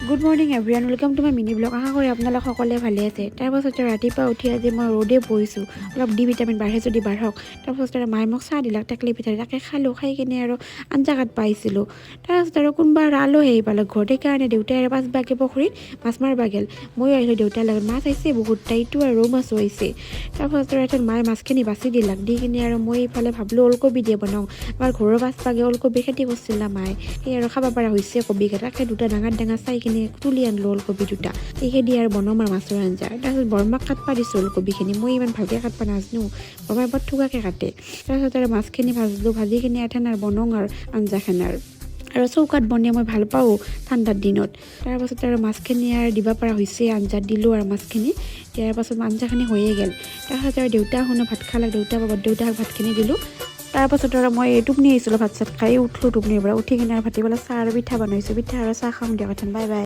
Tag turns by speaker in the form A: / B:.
A: Good morning everyone, welcome to my mini blog. আশা কৰি আপোনালোক সকলোৱে ভালে আছে। তাৰপাছতে ৰাতিপুৱা উঠি আজি মই ৰ'দে বহিছোঁ, অলপ ডি ভিটামিন বাঢ়ে যদি বাঢ়ক। তাৰপাছত মায়ে মোক চাহ দিলাক, টেকলি পিঠাই তাকে খালোঁ। খাই কিনে আৰু আঞ্জা কাট পাইছিলোঁ। তাৰপাছত আৰু কোনোবা আৰু আলহী আহি পালে ঘৰত, সেইকাৰণে দেউতাই আৰু 5 বাগে পুখুৰীত মাছ মাৰিব গ'ল। ময়ো আহিলোঁ দেউতাৰ লগত। মাছ আহিছে বহুত, তাইতো আৰু ৰৌ মাছো আহিছে। তাৰপাছত আৰু মায়ে মাছখিনি বাচি দিলাক, দি কিনে আৰু মই এইফালে ভাবিলোঁ ওলকবি দিয়ে বনাওঁ। আমাৰ ঘৰৰ 5 বাগে ওলকবি খেতি কৰিছিল না মায়ে, সেই আৰু খাব পৰা হৈছে কবিকেইটাকে। দুটা ডাঙৰ ডাঙৰ চাই কিনে তুলি আনিলোঁ ওলকবি দুটা, এইখিনি আৰু বনাম আৰু মাছৰ আঞ্জা। তাৰপিছত বৰমাক কাটবা দিছোঁ ওলকবিখিনি, মই ইমান ভালকৈ কাটবা নাজানো, বৰমাই বৰ থুগাকৈ কাটে। তাৰপিছত আৰু মাছখিনি ভাজিলোঁ, ভাজি কিনে এথেন আৰু বনাওঁ আৰু আঞ্জাখন আৰু চৌকাত বনাই মই ভাল পাওঁ ঠাণ্ডাৰ দিনত। তাৰপাছত আৰু মাছখিনি আৰু দিব পৰা হৈছে, আঞ্জাত দিলোঁ আৰু মাছখিনি দিয়াৰ পাছত আঞ্জাখিনি হৈয়ে গ'ল। তাৰপাছত আৰু দেউতা শুনো ভাত খালাক, দেউতাক ভাতখিনি দিলোঁ। তাৰপাছত আৰু মই টোপনি আহিছিলোঁ, ভাত চাত খাই উঠলোঁ টোপনিৰ পৰা। উঠি কিনে আৰু ভাটিবেলা চাহ আৰু পিঠা বনাইছোঁ, পিঠা আৰু চাহ খাওঁ দিয়ক। Bye bye.